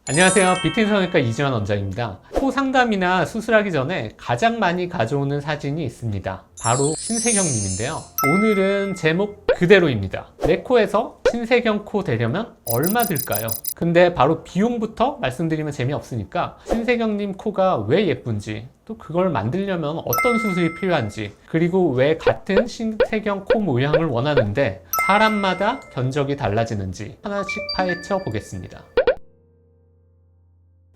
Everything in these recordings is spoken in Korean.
안녕하세요. 비트인 성형외과 이지원 원장입니다. 코 상담이나 수술하기 전에 가장 많이 가져오는 사진이 있습니다. 바로 신세경님인데요. 오늘은 제목 그대로입니다. 내 코에서 신세경 코 되려면 얼마 들까요? 근데 바로 비용부터 말씀드리면 재미없으니까 신세경님 코가 왜 예쁜지, 또 그걸 만들려면 어떤 수술이 필요한지, 그리고 왜 같은 신세경 코 모양을 원하는데 사람마다 견적이 달라지는지 하나씩 파헤쳐 보겠습니다.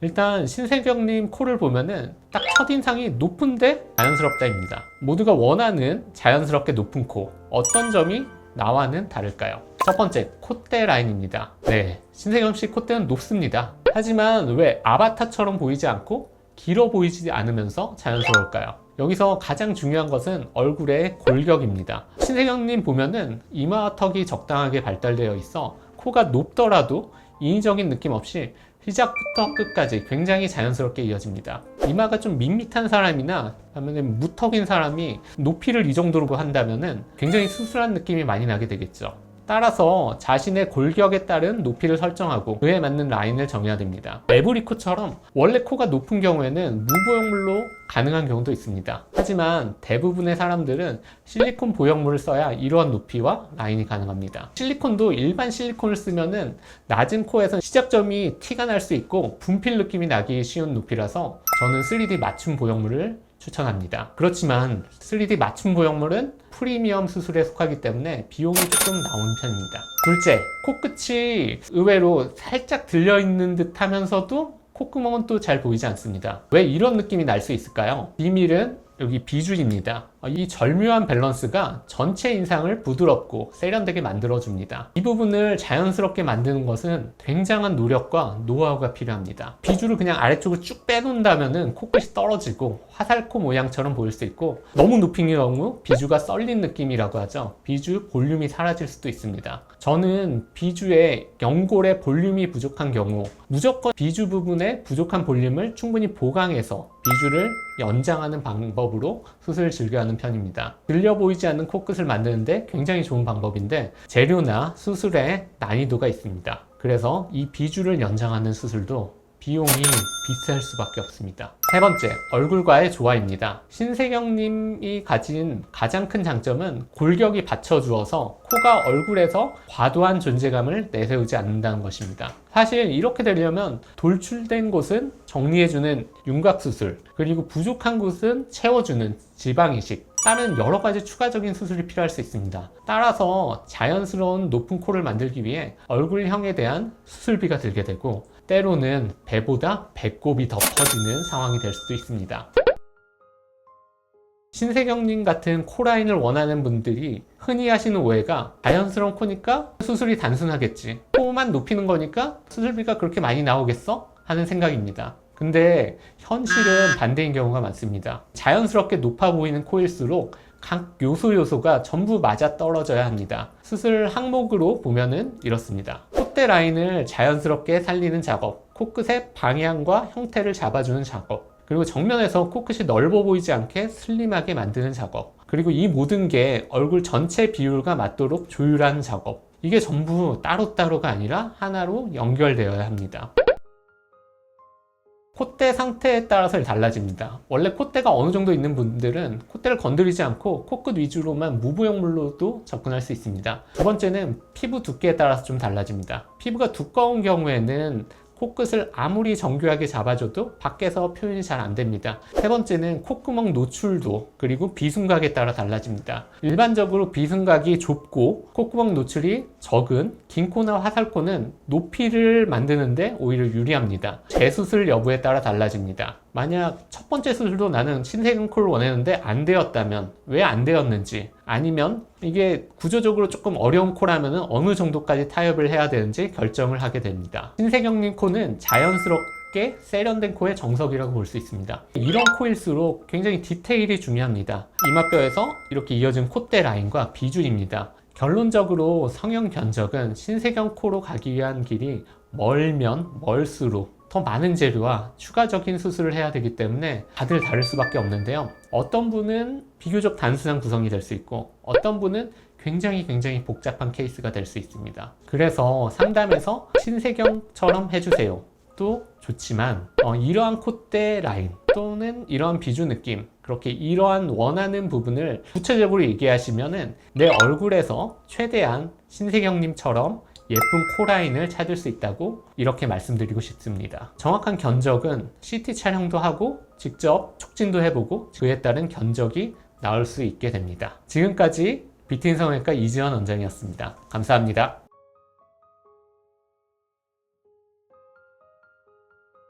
일단 신세경님 코를 보면은 딱 첫인상이 높은데 자연스럽다입니다. 모두가 원하는 자연스럽게 높은 코, 어떤 점이 나와는 다를까요? 첫 번째, 콧대 라인입니다. 네, 신세경 씨 콧대는 높습니다. 하지만 왜 아바타처럼 보이지 않고 길어 보이지 않으면서 자연스러울까요? 여기서 가장 중요한 것은 얼굴의 골격입니다. 신세경님 보면은 이마턱이 적당하게 발달되어 있어 코가 높더라도 인위적인 느낌 없이 시작부터 끝까지 굉장히 자연스럽게 이어집니다. 이마가 좀 밋밋한 사람이나 아니면 무턱인 사람이 높이를 이 정도로 한다면 굉장히 수술한 느낌이 많이 나게 되겠죠. 따라서 자신의 골격에 따른 높이를 설정하고 그에 맞는 라인을 정해야 됩니다. 에브리 코처럼 원래 코가 높은 경우에는 무보형물로 가능한 경우도 있습니다. 하지만 대부분의 사람들은 실리콘 보형물을 써야 이러한 높이와 라인이 가능합니다. 실리콘도 일반 실리콘을 쓰면은 낮은 코에서 시작점이 티가 날 수 있고 분필 느낌이 나기 쉬운 높이라서 저는 3D 맞춤 보형물을 추천합니다. 그렇지만 3D 맞춤 보형물은 프리미엄 수술에 속하기 때문에 비용이 조금 나오는 편입니다. 둘째, 코끝이 의외로 살짝 들려있는 듯 하면서도 콧구멍은 또 잘 보이지 않습니다. 왜 이런 느낌이 날 수 있을까요? 비밀은 여기 비주입니다. 이 절묘한 밸런스가 전체 인상을 부드럽고 세련되게 만들어줍니다. 이 부분을 자연스럽게 만드는 것은 굉장한 노력과 노하우가 필요합니다. 비주를 그냥 아래쪽으로 쭉 빼놓는다면 코끝이 떨어지고 화살코 모양처럼 보일 수 있고, 너무 높인 경우 비주가 썰린 느낌이라고 하죠. 비주 볼륨이 사라질 수도 있습니다. 저는 비주의 연골의 볼륨이 부족한 경우 무조건 비주 부분의 부족한 볼륨을 충분히 보강해서 비주를 연장하는 방법으로 수술을 즐겨하는 편입니다. 들려 보이지 않는 코끝을 만드는데 굉장히 좋은 방법인데 재료나 수술의 난이도가 있습니다. 그래서 이 비주를 연장하는 수술도 비용이 비쌀 수밖에 없습니다. 세 번째, 얼굴과의 조화입니다. 신세경님이 가진 가장 큰 장점은 골격이 받쳐주어서 코가 얼굴에서 과도한 존재감을 내세우지 않는다는 것입니다. 사실 이렇게 되려면 돌출된 곳은 정리해주는 윤곽수술, 그리고 부족한 곳은 채워주는 지방이식, 다른 여러 가지 추가적인 수술이 필요할 수 있습니다. 따라서 자연스러운 높은 코를 만들기 위해 얼굴형에 대한 수술비가 들게 되고, 때로는 배보다 배꼽이 더 커지는 상황이 될 수도 있습니다. 신세경님 같은 코라인을 원하는 분들이 흔히 하시는 오해가 자연스러운 코니까 수술이 단순하겠지, 코만 높이는 거니까 수술비가 그렇게 많이 나오겠어? 하는 생각입니다. 근데 현실은 반대인 경우가 많습니다. 자연스럽게 높아 보이는 코일수록 각 요소가 전부 맞아 떨어져야 합니다. 수술 항목으로 보면은 이렇습니다. 콧대 라인을 자연스럽게 살리는 작업, 코끝의 방향과 형태를 잡아주는 작업, 그리고 정면에서 코끝이 넓어 보이지 않게 슬림하게 만드는 작업, 그리고 이 모든 게 얼굴 전체 비율과 맞도록 조율하는 작업, 이게 전부 따로따로가 아니라 하나로 연결되어야 합니다. 콧대 상태에 따라서 달라집니다. 원래 콧대가 어느 정도 있는 분들은 콧대를 건드리지 않고 코끝 위주로만 무보형물로도 접근할 수 있습니다. 두 번째는 피부 두께에 따라서 좀 달라집니다. 피부가 두꺼운 경우에는 코끝을 아무리 정교하게 잡아줘도 밖에서 표현이 잘 안 됩니다. 세 번째는 콧구멍 노출도, 그리고 비순각에 따라 달라집니다. 일반적으로 비순각이 좁고 콧구멍 노출이 적은 긴 코나 화살코는 높이를 만드는데 오히려 유리합니다. 재수술 여부에 따라 달라집니다. 만약 첫 번째 수술도 나는 신세경 코를 원했는데 안 되었다면 왜 안 되었는지, 아니면 이게 구조적으로 조금 어려운 코라면 어느 정도까지 타협을 해야 되는지 결정을 하게 됩니다. 신세경님 코는 자연스럽게 세련된 코의 정석이라고 볼 수 있습니다. 이런 코일수록 굉장히 디테일이 중요합니다. 이마뼈에서 이렇게 이어진 콧대 라인과 비주입니다. 결론적으로 성형 견적은 신세경 코로 가기 위한 길이 멀면 멀수록 더 많은 재료와 추가적인 수술을 해야 되기 때문에 다들 다를 수밖에 없는데요. 어떤 분은 비교적 단순한 구성이 될 수 있고, 어떤 분은 굉장히 복잡한 케이스가 될 수 있습니다. 그래서 상담에서 신세경처럼 해주세요, 것도 좋지만 이러한 콧대 라인 또는 이러한 비주 느낌, 그렇게 이러한 원하는 부분을 구체적으로 얘기하시면은 내 얼굴에서 최대한 신세경님처럼 예쁜 코 라인을 찾을 수 있다고 이렇게 말씀드리고 싶습니다. 정확한 견적은 CT 촬영도 하고 직접 촉진도 해보고 그에 따른 견적이 나올 수 있게 됩니다. 지금까지 뷰티인 성형외과 이지원 원장이었습니다. 감사합니다.